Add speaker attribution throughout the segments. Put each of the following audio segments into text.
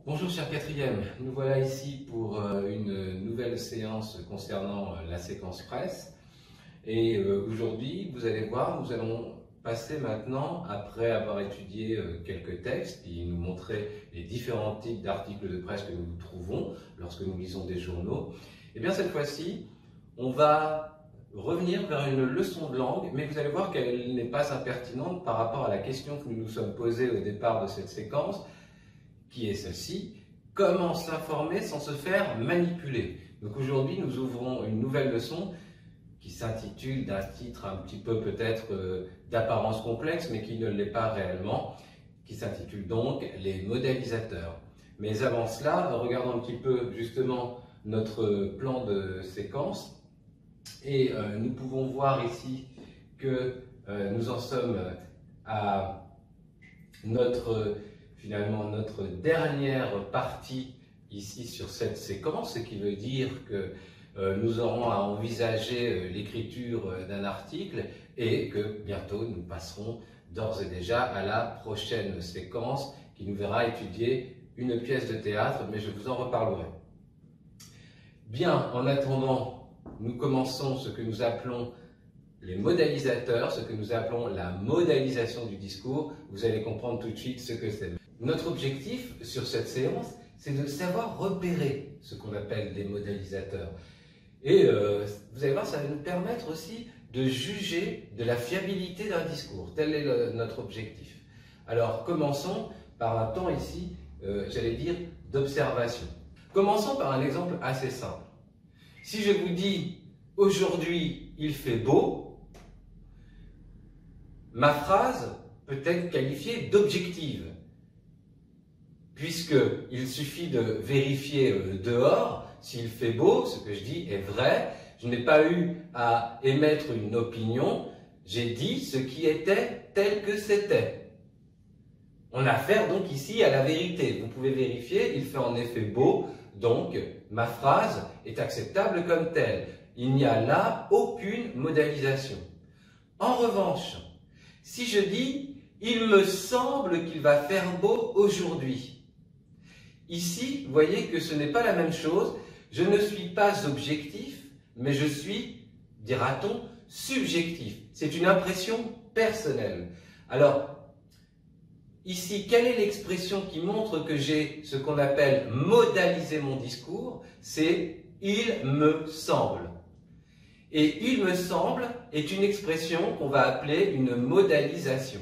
Speaker 1: Bonjour cher quatrième, nous voilà ici pour une nouvelle séance concernant la séquence presse. Et aujourd'hui, vous allez voir, nous allons passer maintenant, après avoir étudié quelques textes qui nous montraient les différents types d'articles de presse que nous trouvons lorsque nous lisons des journaux. Et bien cette fois-ci, on va revenir vers une leçon de langue, mais vous allez voir qu'elle n'est pas impertinente par rapport à la question que nous nous sommes posée au départ de cette séquence, qui est celle-ci: comment s'informer sans se faire manipuler? Donc aujourd'hui, nous ouvrons une nouvelle leçon qui s'intitule, d'un titre un petit peu peut-être d'apparence complexe, mais qui ne l'est pas réellement, qui s'intitule donc les modélisateurs. Mais avant cela, regardons un petit peu justement notre plan de séquence, et nous pouvons voir ici que nous en sommes à finalement notre dernière partie ici sur cette séquence, ce qui veut dire que nous aurons à envisager l'écriture d'un article et que bientôt nous passerons d'ores et déjà à la prochaine séquence qui nous verra étudier une pièce de théâtre, mais je vous en reparlerai. Bien, en attendant, nous commençons ce que nous appelons les modélisateurs, ce que nous appelons la modélisation du discours. Vous allez comprendre tout de suite ce que c'est. Notre objectif sur cette séance, c'est de savoir repérer ce qu'on appelle des modélisateurs. Et vous allez voir, ça va nous permettre aussi de juger de la fiabilité d'un discours. Tel est notre objectif. Alors, commençons par un temps ici, j'allais dire, d'observation. Commençons par un exemple assez simple. Si je vous dis « aujourd'hui, il fait beau », ma phrase peut être qualifiée d'objective, puisqu'il suffit de vérifier dehors s'il fait beau, ce que je dis est vrai. Je n'ai pas eu à émettre une opinion, j'ai dit ce qui était tel que c'était. On a affaire donc ici à la vérité. Vous pouvez vérifier, il fait en effet beau, donc ma phrase est acceptable comme telle. Il n'y a là aucune modélisation. En revanche, si je dis « il me semble qu'il va faire beau aujourd'hui », ici, vous voyez que ce n'est pas la même chose. Je ne suis pas objectif, mais je suis, dira-t-on, subjectif. C'est une impression personnelle. Alors, ici, quelle est l'expression qui montre que j'ai ce qu'on appelle modaliser mon discours? C'est « il me semble ». Et « il me semble » est une expression qu'on va appeler une modalisation.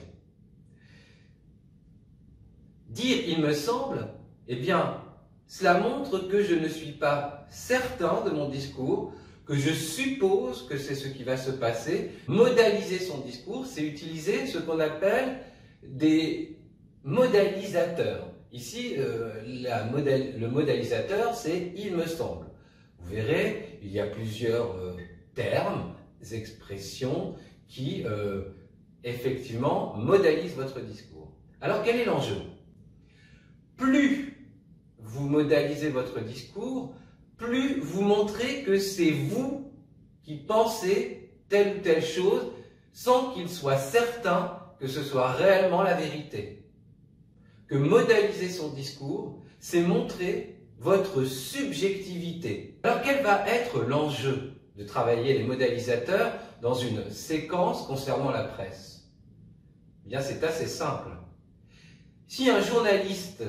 Speaker 1: Dire « il me semble », eh bien, cela montre que je ne suis pas certain de mon discours, que je suppose que c'est ce qui va se passer. Modaliser son discours, c'est utiliser ce qu'on appelle des modélisateurs. Ici, le modélisateur, c'est « il me semble ». Vous verrez, il y a plusieurs termes, expressions qui, effectivement, modélisent votre discours. Alors, quel est l'enjeu? Plus vous modélisez votre discours, plus vous montrez que c'est vous qui pensez telle ou telle chose sans qu'il soit certain que ce soit réellement la vérité. Que modéliser son discours, c'est montrer votre subjectivité. Alors quel va être l'enjeu de travailler les modélisateurs dans une séquence concernant la presse? Eh bien, c'est assez simple. Si un journaliste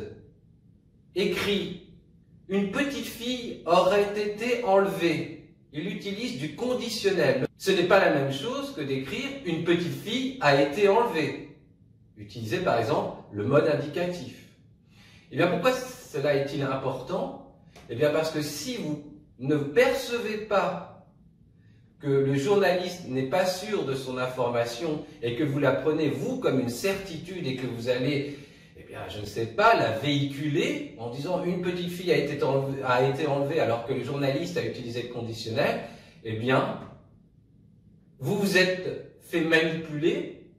Speaker 1: écrit « une petite fille aurait été enlevée », il utilise du conditionnel. Ce n'est pas la même chose que d'écrire « une petite fille a été enlevée ». Utilisez par exemple le mode indicatif. Et bien pourquoi cela est-il important? Eh bien parce que si vous ne percevez pas que le journaliste n'est pas sûr de son information et que vous la prenez vous comme une certitude et que vous allez, eh bien, je ne sais pas, la véhiculer en disant une petite fille a été enlevée alors que le journaliste a utilisé le conditionnel, eh bien, vous vous êtes fait manipuler,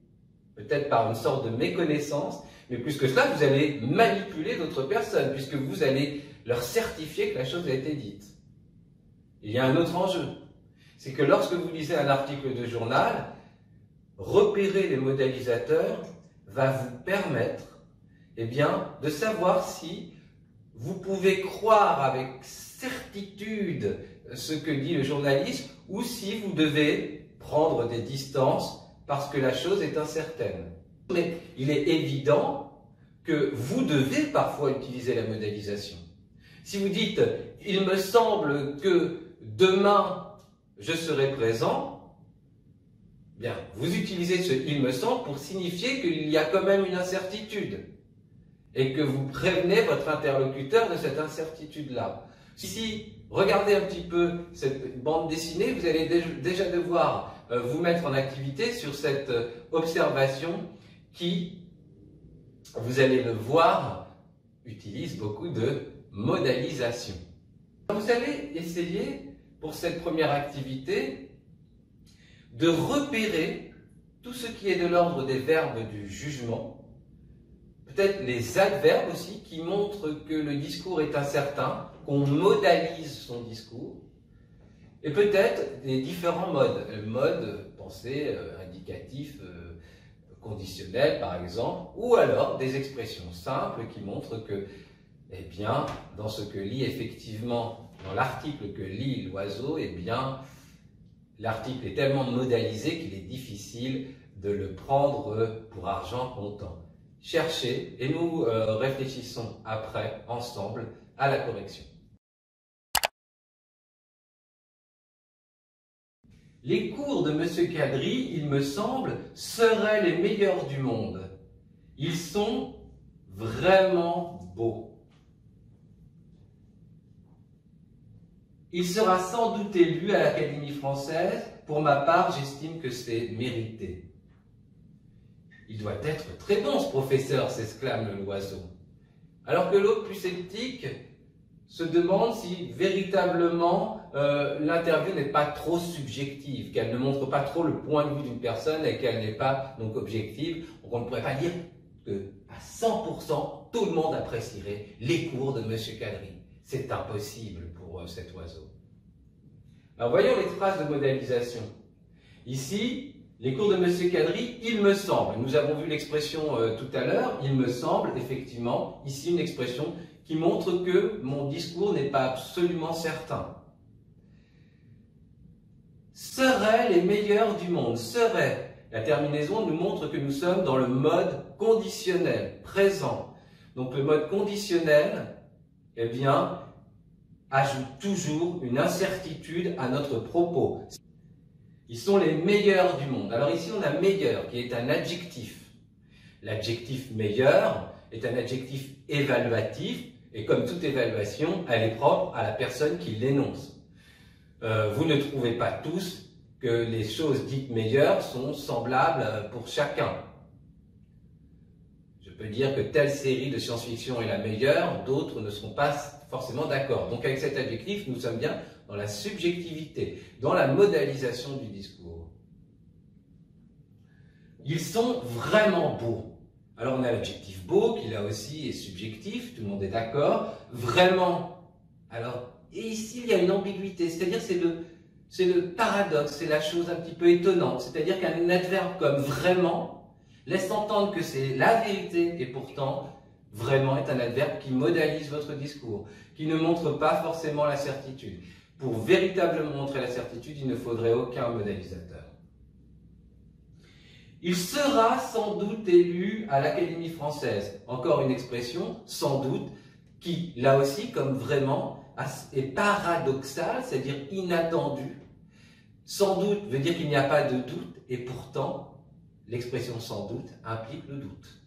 Speaker 1: peut-être par une sorte de méconnaissance, mais plus que cela, vous allez manipuler d'autres personnes puisque vous allez leur certifier que la chose a été dite. Il y a un autre enjeu, c'est que lorsque vous lisez un article de journal, repérer les modélisateurs va vous permettre, eh bien, de savoir si vous pouvez croire avec certitude ce que dit le journaliste, ou si vous devez prendre des distances parce que la chose est incertaine. Mais il est évident que vous devez parfois utiliser la modalisation. Si vous dites « il me semble que demain je serai présent », bien, vous utilisez ce « il me semble » pour signifier qu'il y a quand même une incertitude et que vous prévenez votre interlocuteur de cette incertitude-là. Si, regardez un petit peu cette bande dessinée, vous allez déjà devoir vous mettre en activité sur cette observation qui, vous allez le voir, utilise beaucoup de modalisation. Vous allez essayer, pour cette première activité, de repérer tout ce qui est de l'ordre des verbes du jugement, peut-être les adverbes aussi, qui montrent que le discours est incertain, qu'on modalise son discours, et peut-être des différents modes. Le mode, pensée, indicatif, conditionnel par exemple, ou alors des expressions simples qui montrent que, eh bien, dans ce que lit effectivement, dans l'article que lit l'oiseau, eh bien, l'article est tellement modalisé qu'il est difficile de le prendre pour argent comptant. Cherchez et nous réfléchissons après, ensemble, à la correction. Les cours de M. Cadry, il me semble, seraient les meilleurs du monde. Ils sont vraiment beaux. Il sera sans doute élu à l'Académie française. Pour ma part, j'estime que c'est mérité. Il doit être très bon, ce professeur, s'exclame l'oiseau. Alors que l'autre, plus sceptique, se demande si véritablement l'interview n'est pas trop subjective, qu'elle ne montre pas trop le point de vue d'une personne et qu'elle n'est pas donc objective. Donc on ne pourrait pas dire qu'à 100% tout le monde apprécierait les cours de M. Cadry. C'est impossible pour cet oiseau. Alors voyons les traces de modalisation. Ici, les cours de M. Cadry, il me semble. Nous avons vu l'expression tout à l'heure, il me semble, effectivement, ici une expression qui montre que mon discours n'est pas absolument certain. Seraient les meilleurs du monde. Serait. La terminaison nous montre que nous sommes dans le mode conditionnel, présent. Donc le mode conditionnel, eh bien, ajoute toujours une incertitude à notre propos. Ils sont les meilleurs du monde. Alors ici, on a meilleur, qui est un adjectif. L'adjectif meilleur est un adjectif évaluatif, et comme toute évaluation, elle est propre à la personne qui l'énonce. Vous ne trouvez pas tous que les choses dites meilleures sont semblables pour chacun. Je peux dire que telle série de science-fiction est la meilleure, d'autres ne seront pas forcément d'accord. Donc avec cet adjectif, nous sommes bien dans la subjectivité, dans la modalisation du discours. Ils sont vraiment beaux. Alors on a l'adjectif beau, qui là aussi est subjectif, tout le monde est d'accord. Vraiment. Alors, et ici il y a une ambiguïté, c'est-à-dire c'est le paradoxe, c'est la chose un petit peu étonnante. C'est-à-dire qu'un adverbe comme vraiment laisse entendre que c'est la vérité, et pourtant, vraiment est un adverbe qui modalise votre discours, qui ne montre pas forcément la certitude. Pour véritablement montrer la certitude, il ne faudrait aucun modalisateur. Il sera sans doute élu à l'Académie française. Encore une expression, sans doute, qui, là aussi, comme vraiment, est paradoxale, c'est-à-dire inattendue. Sans doute veut dire qu'il n'y a pas de doute, et pourtant, l'expression sans doute implique le doute.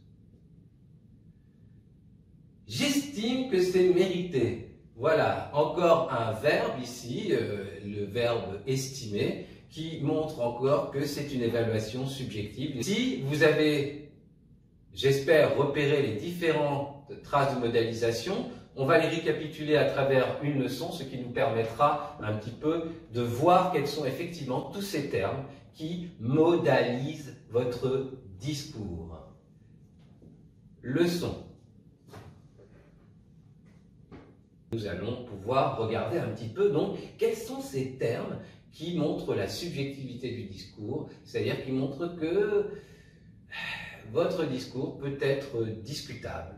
Speaker 1: J'estime que c'est mérité. Voilà, encore un verbe ici, le verbe estimer, qui montre encore que c'est une évaluation subjective. Si vous avez, j'espère, repéré les différentes traces de modalisation, on va les récapituler à travers une leçon, ce qui nous permettra un petit peu de voir quels sont effectivement tous ces termes qui modalisent votre discours. Leçon. Nous allons pouvoir regarder un petit peu donc quels sont ces termes qui montrent la subjectivité du discours, c'est-à-dire qui montrent que votre discours peut être discutable.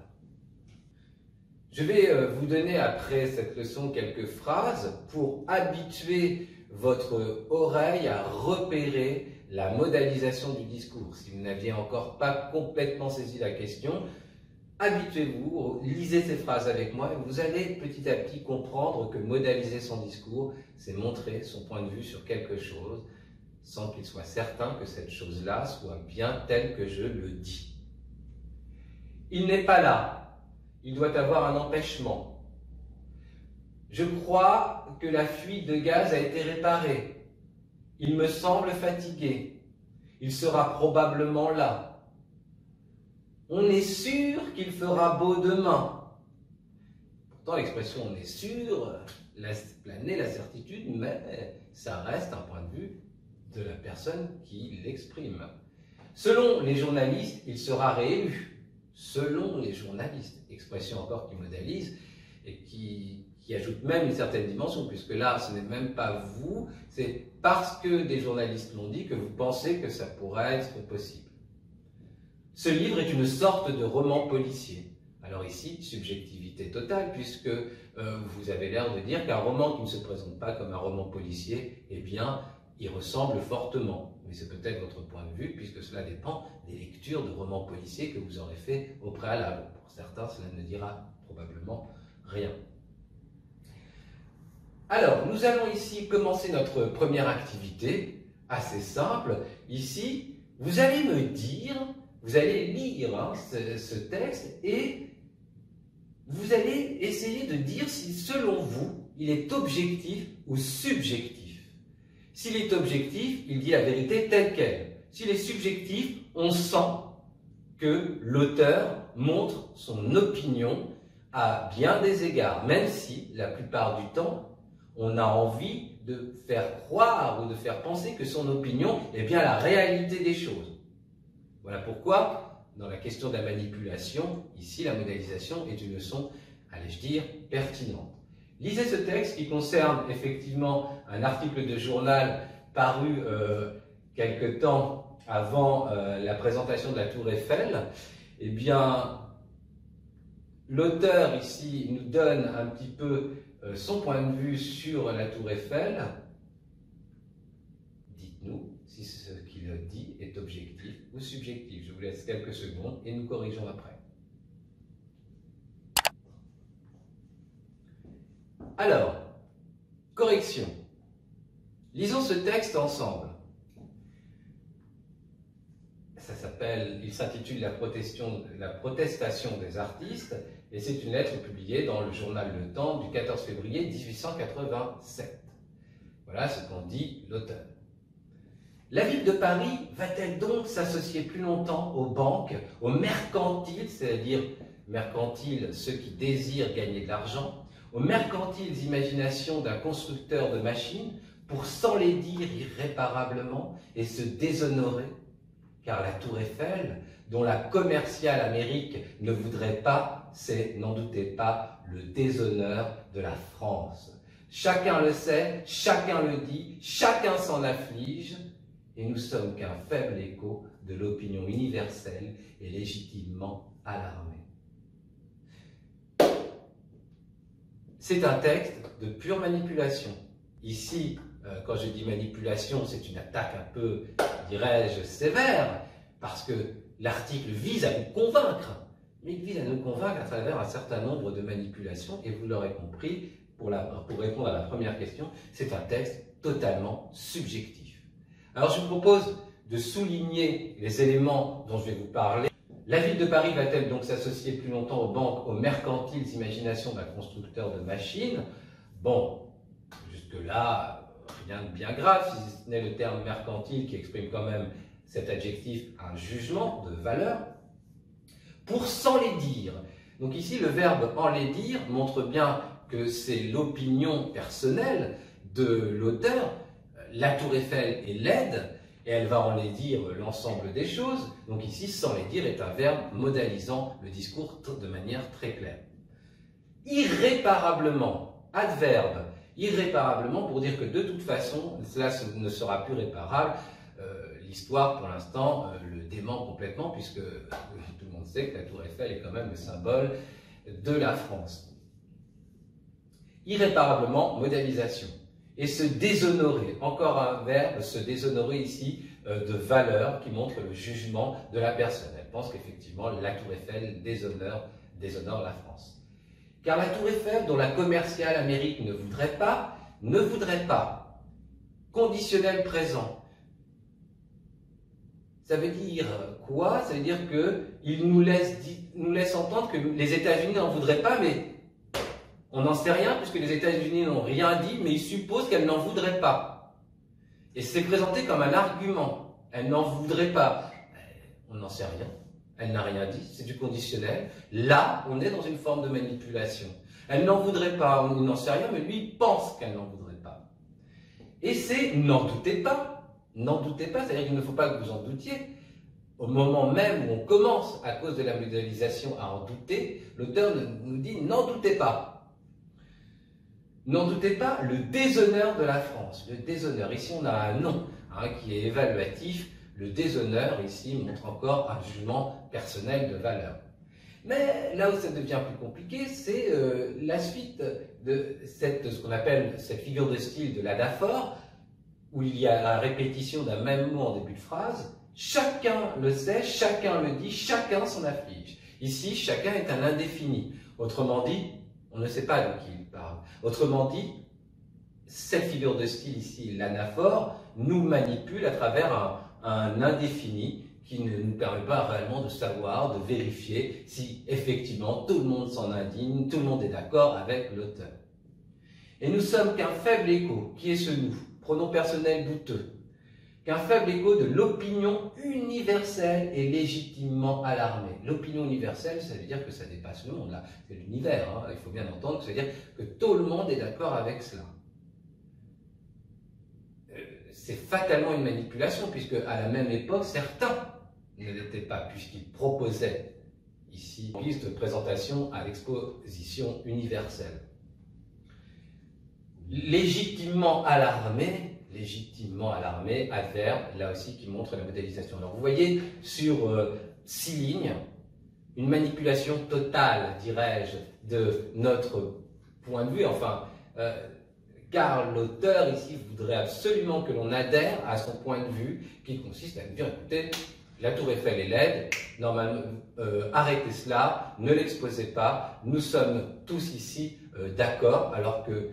Speaker 1: Je vais vous donner après cette leçon quelques phrases pour habituer votre oreille à repérer la modalisation du discours. Si vous n'aviez encore pas complètement saisi la question, habituez-vous, lisez ces phrases avec moi et vous allez petit à petit comprendre que modaliser son discours, c'est montrer son point de vue sur quelque chose sans qu'il soit certain que cette chose-là soit bien telle que je le dis. Il n'est pas là, il doit avoir un empêchement. Je crois que la fuite de gaz a été réparée. Il me semble fatigué. Il sera probablement là. On est sûr qu'il fera beau demain. Pourtant, l'expression « on est sûr » laisse planer la certitude, mais ça reste un point de vue de la personne qui l'exprime. Selon les journalistes, il sera réélu. Selon les journalistes. Expression encore qui modalise et qui ajoute même une certaine dimension, puisque là, ce n'est même pas vous, c'est parce que des journalistes l'ont dit que vous pensez que ça pourrait être possible. Ce livre est une sorte de roman policier. Alors ici, subjectivité totale, puisque vous avez l'air de dire qu'un roman qui ne se présente pas comme un roman policier, eh bien, il ressemble fortement. Mais c'est peut-être votre point de vue, puisque cela dépend des lectures de romans policiers que vous aurez fait au préalable. Pour certains, cela ne dira probablement rien. Alors, nous allons ici commencer notre première activité, assez simple. Ici, vous allez me dire, vous allez lire ce texte et vous allez essayer de dire si, selon vous, il est objectif ou subjectif. S'il est objectif, il dit la vérité telle qu'elle. S'il est subjectif, on sent que l'auteur montre son opinion à bien des égards, même si, la plupart du temps, on a envie de faire croire ou de faire penser que son opinion est bien la réalité des choses. Voilà pourquoi, dans la question de la manipulation, ici, la modalisation est une leçon, allais-je dire, pertinente. Lisez ce texte qui concerne effectivement un article de journal paru quelque temps avant la présentation de la Tour Eiffel. Eh bien, l'auteur ici nous donne un petit peu son point de vue sur la Tour Eiffel. Dites-nous si ce qu'il dit est objectif ou subjectif. Je vous laisse quelques secondes et nous corrigeons après. Alors, correction. Lisons ce texte ensemble. Il s'intitule la protestation des artistes et c'est une lettre publiée dans le journal Le Temps du 14 février 1887. Voilà ce qu'en dit l'auteur. La ville de Paris va-t-elle donc s'associer plus longtemps aux banques, aux mercantiles, c'est-à-dire mercantiles, ceux qui désirent gagner de l'argent, aux mercantiles imaginations d'un constructeur de machines pour s'enlaidir irréparablement et se déshonorer? Car la Tour Eiffel, dont la commerciale Amérique ne voudrait pas, c'est, n'en doutez pas, le déshonneur de la France. Chacun le sait, chacun le dit, chacun s'en afflige, et nous sommes qu'un faible écho de l'opinion universelle et légitimement alarmée. C'est un texte de pure manipulation. Ici, quand je dis manipulation, c'est une attaque un peu, dirais-je, sévère, parce que l'article vise à nous convaincre, mais il vise à nous convaincre à travers un certain nombre de manipulations, et vous l'aurez compris, pour répondre à la première question, c'est un texte totalement subjectif. Alors je vous propose de souligner les éléments dont je vais vous parler. La ville de Paris va-t-elle donc s'associer plus longtemps aux banques, aux mercantiles imaginations d'un constructeur de machines? Bon, jusque-là, rien de bien grave, si ce n'est le terme mercantile qui exprime quand même cet adjectif, un jugement de valeur. Pour s'enlaidir. Donc ici, le verbe enlaidir montre bien que c'est l'opinion personnelle de l'auteur. La Tour Eiffel est laide et elle va enlaidir l'ensemble des choses. Donc ici, s'enlaidir est un verbe modalisant le discours de manière très claire. Irréparablement, adverbe. Irréparablement pour dire que de toute façon, cela ne sera plus réparable. L'histoire, pour l'instant, le dément complètement, puisque tout le monde sait que la Tour Eiffel est quand même le symbole de la France. Irréparablement, modalisation. Et se déshonorer, encore un verbe, se déshonorer ici de valeur qui montre le jugement de la personne. Elle pense qu'effectivement la Tour Eiffel déshonore la France. Car la Tour Eiffel, dont la commerciale Amérique ne voudrait pas, conditionnel présent. Ça veut dire quoi? Ça veut dire qu'il nous laisse entendre que les États-Unis n'en voudraient pas, mais on n'en sait rien puisque les États-Unis n'ont rien dit, mais ils supposent qu'elles n'en voudraient pas. Et c'est présenté comme un argument. Elle n'en voudrait pas. On n'en sait rien. Elle n'a rien dit. C'est du conditionnel. Là, on est dans une forme de manipulation. Elle n'en voudrait pas. On n'en sait rien, mais lui, il pense qu'elle n'en voudrait pas. Et c'est n'en doutez pas. N'en doutez pas, c'est-à-dire qu'il ne faut pas que vous en doutiez. Au moment même où on commence, à cause de la modalisation, à en douter, l'auteur nous dit n'en doutez pas. N'en doutez pas, le déshonneur de la France. Le déshonneur, ici on a un nom qui est évaluatif. Le déshonneur, ici, montre encore un jugement personnel de valeur. Mais là où ça devient plus compliqué, c'est la suite de ce qu'on appelle cette figure de style de l'anaphore, où il y a la répétition d'un même mot en début de phrase. Chacun le sait, chacun le dit, chacun s'en afflige. Ici, chacun est un indéfini. Autrement dit, on ne sait pas de qui il parle. Autrement dit, cette figure de style ici, l'anaphore, nous manipule à travers un indéfini qui ne nous permet pas réellement de savoir, de vérifier si effectivement tout le monde s'en indigne, tout le monde est d'accord avec l'auteur. Et nous sommes qu'un faible écho. Qui est ce nous? Pronom personnel douteux. Qu'un faible écho de l'opinion universelle et légitimement alarmée. L'opinion universelle, ça veut dire que ça dépasse le monde, là, c'est l'univers, il faut bien entendre, ça veut dire que tout le monde est d'accord avec cela. C'est fatalement une manipulation, puisque à la même époque, certains ne l'étaient pas, puisqu'ils proposaient ici une liste de présentation à l'exposition universelle. Légitimement alarmé, adverbe, là aussi qui montre la modélisation. Alors vous voyez sur 6 lignes, une manipulation totale, dirais-je, de notre point de vue, car l'auteur ici voudrait absolument que l'on adhère à son point de vue, qui consiste à nous dire, écoutez, la Tour Eiffel est laide, normalement, arrêtez cela, ne l'exposez pas, nous sommes tous ici d'accord, alors que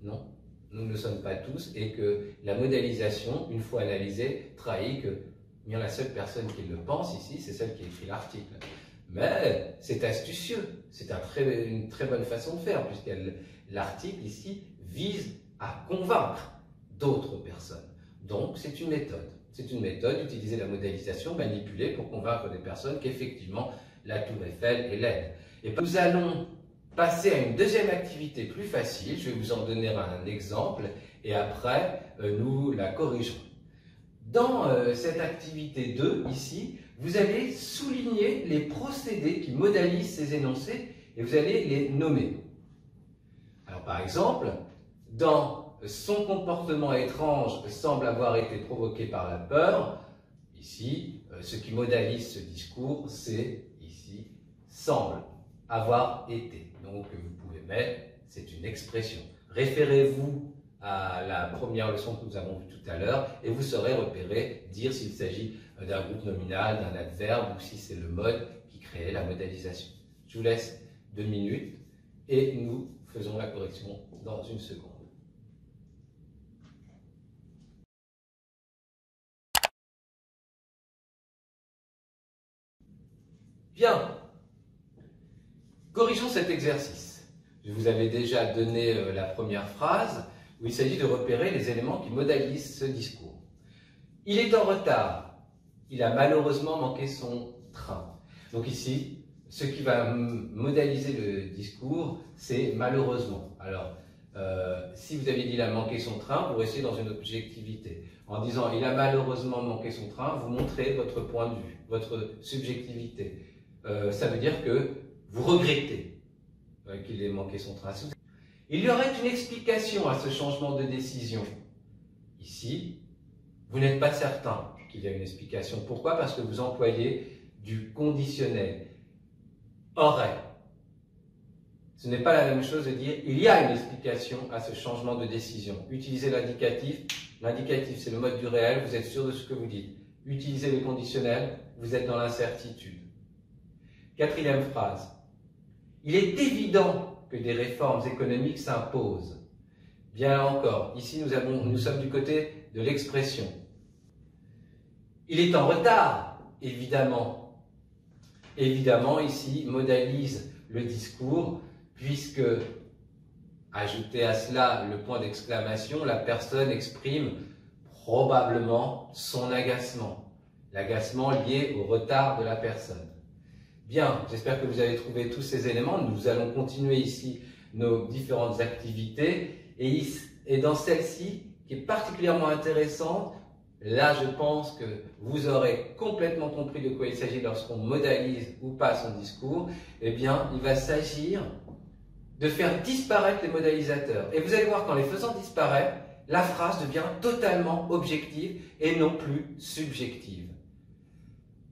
Speaker 1: non, nous ne le sommes pas tous, et que la modélisation, une fois analysée, trahit que bien la seule personne qui le pense ici, c'est celle qui écrit l'article. Mais c'est astucieux, c'est une très bonne façon de faire, puisque l'article ici vise à convaincre d'autres personnes. Donc c'est une méthode. C'est une méthode d'utiliser la modélisation manipulée pour convaincre des personnes qu'effectivement la Tour Eiffel est laide. Et nous allons passer à une deuxième activité plus facile. Je vais vous en donner un exemple et après nous la corrigerons. Dans cette activité 2, ici, vous allez souligner les procédés qui modalisent ces énoncés et vous allez les nommer. Alors par exemple, dans son comportement étrange semble avoir été provoqué par la peur, ici, ce qui modalise ce discours, c'est ici, semble avoir été. Donc vous pouvez mettre, c'est une expression. Référez-vous à la première leçon que nous avons vue tout à l'heure et vous saurez repérer, dire s'il s'agit d'un groupe nominal, d'un adverbe ou si c'est le mode qui crée la modalisation. Je vous laisse 2 minutes et nous faisons la correction dans une seconde. Bien, corrigeons cet exercice. Je vous avais déjà donné la première phrase où il s'agit de repérer les éléments qui modalisent ce discours. Il est en retard. Il a malheureusement manqué son train. Donc ici, ce qui va modaliser le discours, c'est malheureusement. Alors, si vous avez dit il a manqué son train, vous restez dans une objectivité. En disant il a malheureusement manqué son train, vous montrez votre point de vue, votre subjectivité. Ça veut dire que vous regrettez qu'il ait manqué son train. Il y aurait une explication à ce changement de décision. Ici, vous n'êtes pas certain qu'il y a une explication. Pourquoi? Parce que vous employez du conditionnel. Aurait. Ce n'est pas la même chose de dire il y a une explication à ce changement de décision. Utilisez l'indicatif. L'indicatif, c'est le mode du réel, vous êtes sûr de ce que vous dites. Utilisez le conditionnel, vous êtes dans l'incertitude. Quatrième phrase. Il est évident que des réformes économiques s'imposent. Bien là encore, ici nous sommes du côté de l'expression. Il est en retard, évidemment. Évidemment, ici, modalise le discours, puisque, ajouté à cela le point d'exclamation, la personne exprime probablement son agacement. L'agacement lié au retard de la personne. Bien, j'espère que vous avez trouvé tous ces éléments. Nous allons continuer ici nos différentes activités. Et dans celle-ci, qui est particulièrement intéressante, là je pense que vous aurez complètement compris de quoi il s'agit lorsqu'on modalise ou pas son discours. Eh bien, il va s'agir de faire disparaître les modalisateurs. Et vous allez voir qu'en les faisant disparaître, la phrase devient totalement objective et non plus subjective.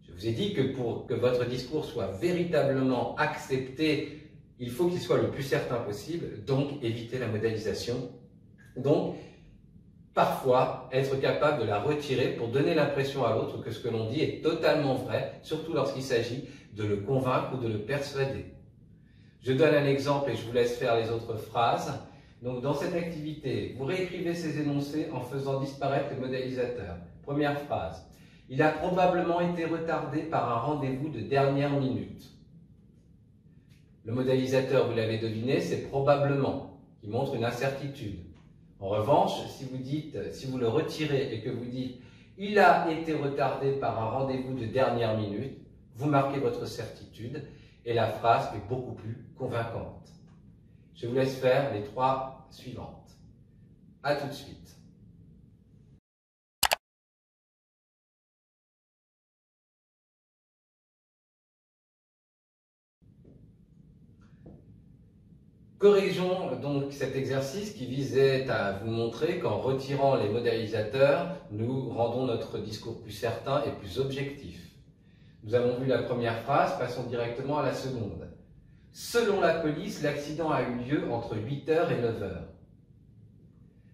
Speaker 1: Je vous ai dit que pour que votre discours soit véritablement accepté, il faut qu'il soit le plus certain possible, donc éviter la modalisation. Donc, parfois, être capable de la retirer pour donner l'impression à l'autre que ce que l'on dit est totalement vrai, surtout lorsqu'il s'agit de le convaincre ou de le persuader. Je donne un exemple et je vous laisse faire les autres phrases. Donc, dans cette activité, vous réécrivez ces énoncés en faisant disparaître les modalisateurs. Première phrase. Il a probablement été retardé par un rendez-vous de dernière minute. Le modalisateur, vous l'avez deviné, c'est probablement, qui montre une incertitude. En revanche, si vous le retirez et que vous dites « il a été retardé par un rendez-vous de dernière minute », vous marquez votre certitude et la phrase est beaucoup plus convaincante. Je vous laisse faire les trois suivantes. À tout de suite. Corrigeons donc cet exercice qui visait à vous montrer qu'en retirant les modalisateurs, nous rendons notre discours plus certain et plus objectif. Nous avons vu la première phrase, passons directement à la seconde. Selon la police, l'accident a eu lieu entre 8h et 9h.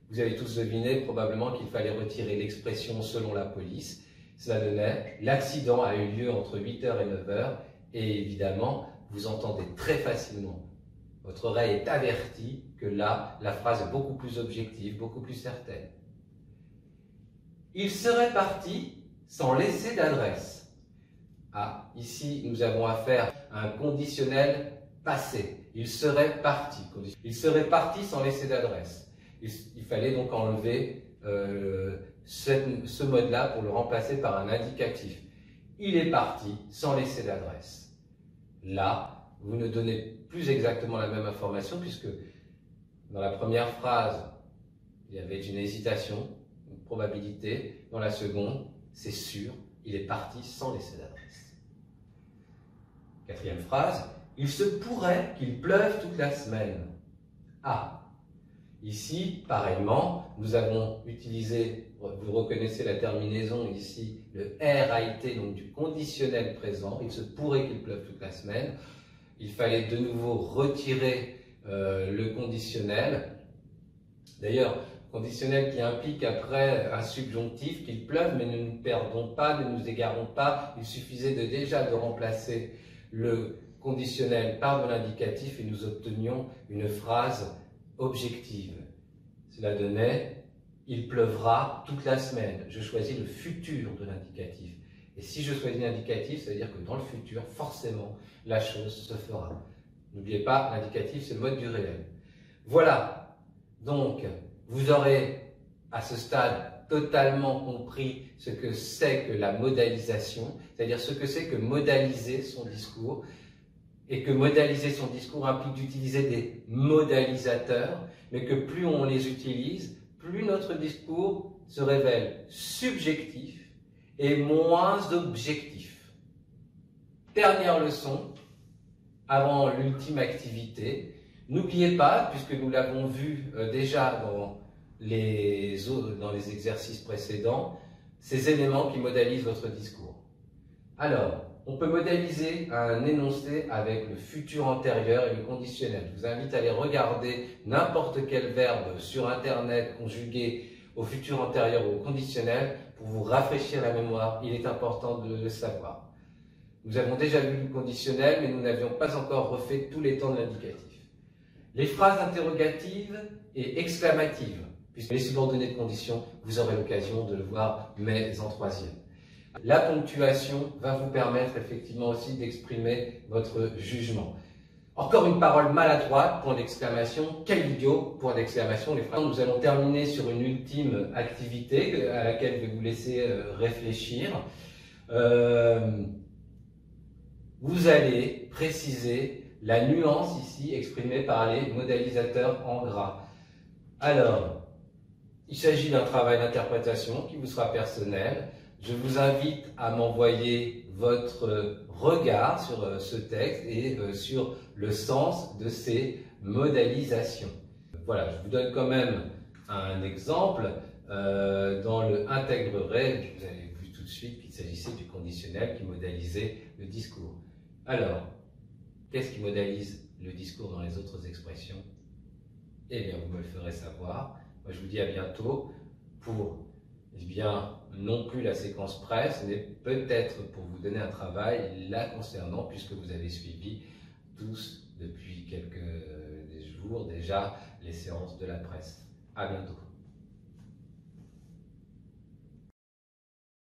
Speaker 1: Vous avez tous deviné probablement qu'il fallait retirer l'expression « selon la police ». Cela donnait « l'accident a eu lieu entre 8h et 9h » et évidemment, vous entendez très facilement. Votre oreille est avertie que là, la phrase est beaucoup plus objective, beaucoup plus certaine. Il serait parti sans laisser d'adresse. Ah, ici, nous avons affaire à un conditionnel passé. Il serait parti. Il serait parti sans laisser d'adresse. Il fallait donc enlever ce mode-là pour le remplacer par un indicatif. Il est parti sans laisser d'adresse. Là, vous ne donnez plus exactement la même information puisque dans la première phrase, il y avait une hésitation, une probabilité. Dans la seconde, c'est sûr, il est parti sans laisser d'adresse. Quatrième phrase, il se pourrait qu'il pleuve toute la semaine. Ah, ici, pareillement, nous avons utilisé, vous reconnaissez la terminaison ici, le R a été donc du conditionnel présent, il se pourrait qu'il pleuve toute la semaine. Il fallait de nouveau retirer le conditionnel. D'ailleurs, conditionnel qui implique après un subjonctif qu'il pleuve, mais ne nous perdons pas, ne nous égarons pas. Il suffisait déjà de remplacer le conditionnel par de l'indicatif et nous obtenions une phrase objective. Cela donnait « il pleuvra toute la semaine ». Je choisis le futur de l'indicatif. Et si je choisis l'indicatif, ça veut dire que dans le futur, forcément, la chose se fera. N'oubliez pas, l'indicatif, c'est le mode du réel. Voilà. Donc, vous aurez, à ce stade, totalement compris ce que c'est que la modalisation, c'est-à-dire ce que c'est que modaliser son discours, et que modaliser son discours implique d'utiliser des modalisateurs, mais que plus on les utilise, plus notre discours se révèle subjectif, et moins objectif. Dernière leçon, avant l'ultime activité, n'oubliez pas, puisque nous l'avons vu déjà dans les exercices précédents, ces éléments qui modalisent votre discours. Alors, On peut modéliser un énoncé avec le futur antérieur et le conditionnel. Je vous invite à aller regarder n'importe quel verbe sur Internet conjugué au futur antérieur ou au conditionnel pour vous rafraîchir la mémoire. Il est important de le savoir. Nous avons déjà vu le conditionnel, mais nous n'avions pas encore refait tous les temps de l'indicatif. Les phrases interrogatives et exclamatives, puisque les subordonnées de condition, vous aurez l'occasion de le voir, mais en troisième. La ponctuation va vous permettre effectivement aussi d'exprimer votre jugement. Encore une parole maladroite, point d'exclamation, quel idiot, point d'exclamation. Les phrases. Nous allons terminer sur une ultime activité à laquelle je vais vous laisser réfléchir. Vous allez préciser la nuance ici exprimée par les modélisateurs en gras. Alors, il s'agit d'un travail d'interprétation qui vous sera personnel. Je vous invite à m'envoyer votre regard sur ce texte et sur le sens de ces modélisations. Voilà, je vous donne quand même un exemple. Dans le intégrerait, vous avez vu tout de suite qu'il s'agissait du conditionnel qui modélisait le discours. Alors, qu'est-ce qui modélise le discours dans les autres expressions? Eh bien, vous me le ferez savoir. Moi, je vous dis à bientôt pour, eh bien, non plus la séquence presse, mais peut-être pour vous donner un travail là concernant, puisque vous avez suivi tous depuis quelques jours déjà les séances de la presse. À bientôt.